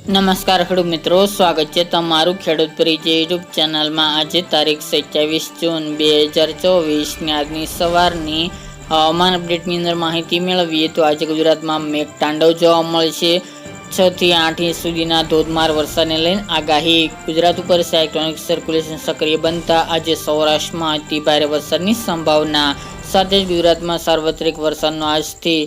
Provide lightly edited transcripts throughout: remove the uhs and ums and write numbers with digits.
નમસ્કાર ખેડૂત મિત્રો, સ્વાગત છે તમારું ખેડૂત પરિચય યુટ્યુબ ચેનલમાં। આજે તારીખ 27 જૂન 2024 ની આજની સવારની હવામાન અપડેટની અંદર માહિતી મેળવીએ તો આજે ગુજરાતમાં મેઘતાંડવ જોવા મળશે। 6 થી 8 ઇંચ સુધીના ધોધમાર વરસાદને લઈને આગાહી। ગુજરાત ઉપર સાયક્લોનિક સર્ક્યુલેશન સક્રિય બનતા આજે સૌરાષ્ટ્રમાં અતિ ભારે વરસાદની સંભાવના, સાથે જ ગુજરાતમાં સાર્વત્રિક વરસાદનો આજથી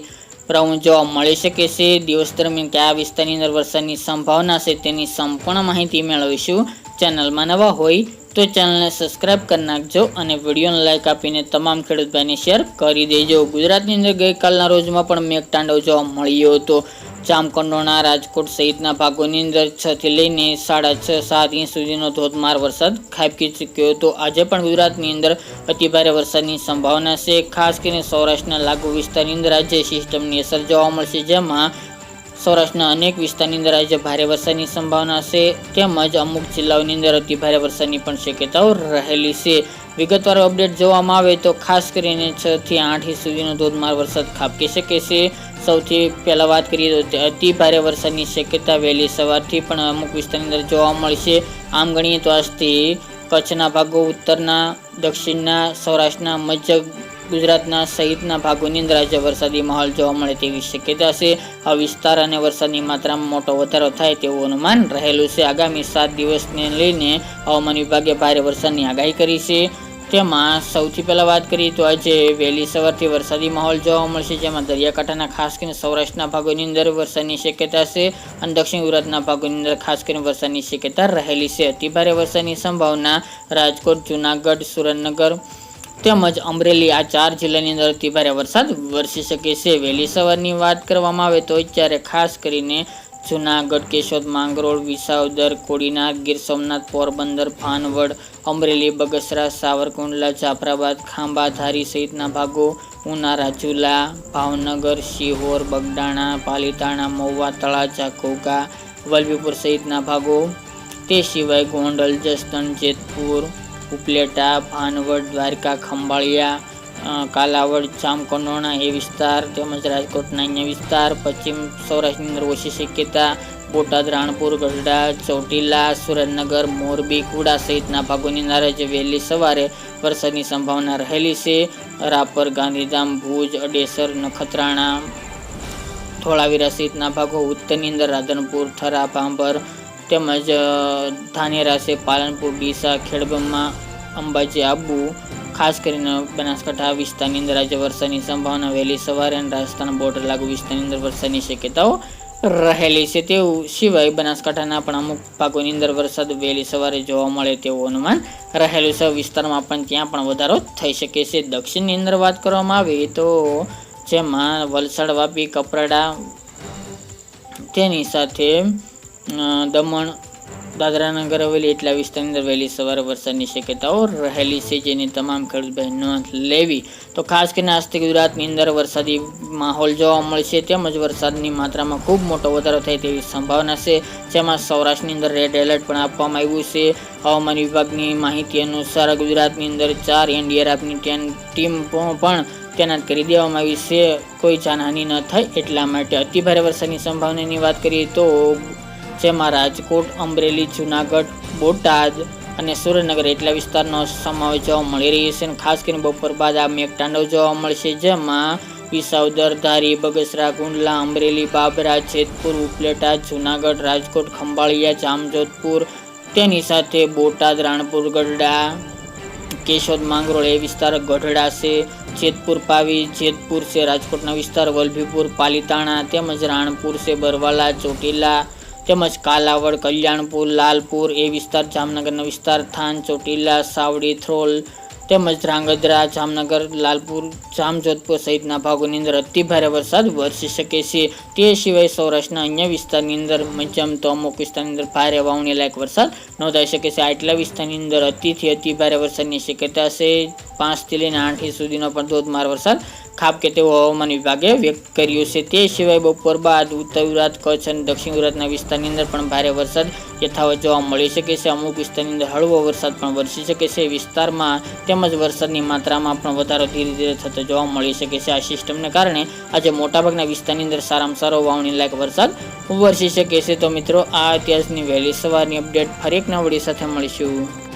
રાઉન્ડ જોવા મળી શકે છે। દિવસ દરમિયાન કયા વિસ્તારની અંદર વરસાદની સંભાવના છે તેની સંપૂર્ણ માહિતી મેળવીશું। ચેનલમાં નવા હોય તો ચેનલને સબસ્ક્રાઇબ કરી નાખજો અને વિડીયોને લાઇક આપીને તમામ ખેડૂત ભાઈને શેર કરી દેજો। ગુજરાતની અંદર ગઈકાલના રોજમાં પણ મેઘતાંડવ જોવા મળ્યો હતો। જામકંડોરણા, રાજકોટ સહિતના ભાગોની અંદર 6 થી લઈને 6.5-7 ઇંચ સુધીનો ધોધમાર વરસાદ ખાબકી ચૂક્યો હતો। આજે પણ ગુજરાતની અંદર અતિભારે વરસાદની સંભાવના છે। ખાસ કરીને સૌરાષ્ટ્રના લાગુ વિસ્તારની અંદર આજે સિસ્ટમની અસર જોવા મળશે, જેમાં સૌરાષ્ટ્રના અનેક વિસ્તારની અંદર આજે ભારે વરસાદની સંભાવના છે, તેમજ અમુક જિલ્લાઓની અંદર અતિભારે વરસાદની પણ શક્યતાઓ રહેલી છે। વિગતવાર અપડેટ જોવામાં આવે તો ખાસ કરીને 6 થી 8 ઇંચ સુધીનો ધોધમાર વરસાદ ખાબકી શકે છે। સૌથી પહેલાં વાત કરીએ તો અતિ ભારે વરસાદની શક્યતા વહેલી સવારથી પણ અમુક વિસ્તારની અંદર જોવા મળશે। આમ ગણીએ તો આજથી કચ્છના ભાગો, ઉત્તરના, દક્ષિણના, સૌરાષ્ટ્રના, મધ્ય ગુજરાતના સહિતના ભાગોની અંદર આજે વરસાદી માહોલ જોવા મળે તેવી શક્યતા છે। આ વિસ્તાર અને વરસાદની માત્રામાં મોટો વધારો થાય તેવું અનુમાન રહેલું છે। આગામી 7 દિવસને લઈને હવામાન વિભાગે ભારે વરસાદની આગાહી કરી છે। તેમાં સૌથી પહેલાં વાત કરીએ તો આજે વહેલી સવારથી વરસાદી માહોલ જોવા મળશે, જેમાં દરિયાકાંઠાના ખાસ કરીને સૌરાષ્ટ્રના ભાગોની અંદર વરસાદની શક્યતા છે અને દક્ષિણ ગુજરાતના ભાગોની અંદર ખાસ કરીને વરસાદની શક્યતા રહેલી છે। અતિભારે વરસાદની સંભાવના રાજકોટ, જૂનાગઢ, સુરેન્દ્રનગર તેમજ અમરેલી આ 4 જિલ્લાની અંદર અતિભારે વરસાદ વરસી શકે છે। વહેલી સવારની વાત કરવામાં આવે તો અત્યારે ખાસ કરીને જૂનાગઢ, કેશોદ, માંગરોળ, વિસાવદર, કોડીનાર, ગીર સોમનાથ, પોરબંદર, ભાનવડ, અમરેલી, બગસરા, સાવરકુંડલા, જાફરાબાદ, ખાંભા, ધારી સહિતના ભાગો, ઉના, રાજુલા, ભાવનગર, શિહોર, બગડાણા, પાલીતાણા, મહુવા, તળાજા, ઘોઘા, વલભીપુર સહિતના ભાગો, તે સિવાય ગોંડલ, જસદણ, જેતપુર, ઉપલેટા, ભાનવડ, દ્વારકા, ખંભાળિયા, કાલાવડ, જામકંડોરણા એ વિસ્તાર તેમજ રાજકોટના અન્ય વિસ્તાર, પશ્ચિમ સૌરાષ્ટ્રની અંદર ઓછી શક્યતા, બોટાદ, રાણપુર, ગઢડા, ચોટીલા, સુરેન્દ્રનગર, મોરબી, કુડા સહિતના ભાગોની અંદર આજે વહેલી સવારે વરસાદની સંભાવના રહેલી છે। રાપર, ગાંધીધામ, ભુજ, અડેસર, નખત્રાણા, ધોળાવીરા સહિતના ભાગો, ઉત્તરની અંદર રાધનપુર, થરા, ભાંભર તેમજ ધાનેરા છે, પાલનપુર, ડીસા, ખેડબ્રહ્મા, અંબાજી, આબુ, ખાસ કરીને બનાસકાંઠા વિસ્તારની અંદર આજે વરસાદની સંભાવના વહેલી સવારે અને રાજસ્થાન બોર્ડર લાગુ વિસ્તારની અંદર વરસાદની શક્યતાઓ રહેલી છે। તેવું સિવાય બનાસકાંઠાના પણ અમુક ભાગોની અંદર વરસાદ વહેલી સવારે જોવા મળે તેવું અનુમાન રહેલું છે। વિસ્તારમાં પણ ત્યાં પણ વધારો થઈ શકે છે। દક્ષિણની અંદર વાત કરવામાં આવે તો જેમાં વલસાડ, વાપી, કપરાડા તેની સાથે દમણ, દાદરા નગર હવેલી એટલા વિસ્તારની અંદર વહેલી સવારે વરસાદની શક્યતાઓ રહેલી છે, જેની તમામ ખેડૂત ભાઈ નોંધ લેવી। તો ખાસ કરીને આજથી ગુજરાતની અંદર વરસાદી માહોલ જોવા મળશે, તેમજ વરસાદની માત્રામાં ખૂબ મોટો વધારો થાય તેવી સંભાવના છે, જેમાં સૌરાષ્ટ્રની અંદર રેડ એલર્ટ પણ આપવામાં આવ્યું છે। હવામાન વિભાગની માહિતી અનુસાર ગુજરાતની અંદર 4 એનડીઆરએફની ટીમ પણ તૈનાત કરી દેવામાં આવી છે, કોઈ જાનહાનિ ન થાય એટલા માટે। અતિભારે વરસાદની સંભાવનાની વાત કરીએ તો જેમાં રાજકોટ, અમરેલી, જૂનાગઢ, બોટાદ અને સુરેન્દ્રનગર એટલા વિસ્તારનો સમાવેશ જોવા મળી રહ્યો છે। ખાસ કરીને બપોર બાદ આ મેઘતાંડવ જોવા મળશે, જેમાં વિસાવદર, ધારી, બગસરા, કુંડલા, અમરેલી, બાબરા, જેતપુર, ઉપલેટા, જૂનાગઢ, રાજકોટ, ખંભાળિયા, જામજોધપુર તેની સાથે બોટાદ, રાણપુર, ગઢડા, કેશોદ, માંગરોળ એ વિસ્તાર, ગઢડા છે, જેતપુર, પાવી, જેતપુર છે, રાજકોટના વિસ્તાર, વલભીપુર, પાલીતાણા તેમજ રાણપુર છે, બરવાલા, ચોટીલા તેમજ કાલાવડ, કલ્યાણપુર, લાલપુર એ વિસ્તાર, જામનગરનો વિસ્તાર, થાન, ચોટીલા, સાવડી, થ્રોલ તેમજ ધ્રાંગધ્રા, જામનગર, લાલપુર, જામજોધપુર સહિતના ભાગોની અંદર અતિભારે વરસાદ વરસી શકે છે। તે સિવાય સૌરાષ્ટ્રના અન્ય વિસ્તારની અંદર મધ્યમ તો અમુક વિસ્તારની અંદર ભારે વાવણી લાયક વરસાદ નોંધાઈ શકે છે। આટલા વિસ્તારની અંદર અતિથી અતિભારે વરસાદની શક્યતા છે। 5 થી લઈને 8 ઇંચ સુધીનો પણ ધોધમાર વરસાદ ખાબકે તેવું હવામાન વિભાગે વ્યક્ત કર્યું છે। તે સિવાય બપોર બાદ ઉત્તર ગુજરાત, કચ્છ અને દક્ષિણ ગુજરાતના વિસ્તારની અંદર પણ ભારે વરસાદ યથાવત જોવા મળી શકે છે। અમુક વિસ્તારની અંદર હળવો વરસાદ પણ વરસી શકે છે। વિસ્તારમાં તેમજ વરસાદની માત્રામાં પણ વધારો ધીરે ધીરે થતો જોવા મળી શકે છે। આ સિસ્ટમને કારણે આજે મોટાભાગના વિસ્તારની અંદર સારામાં સારો વાવણી લાયક વરસાદ વરસી શકે છે। તો મિત્રો, આ અત્યારની વહેલી સવારની અપડેટ ફરી એક નવા વિડીયો સાથે મળીશું।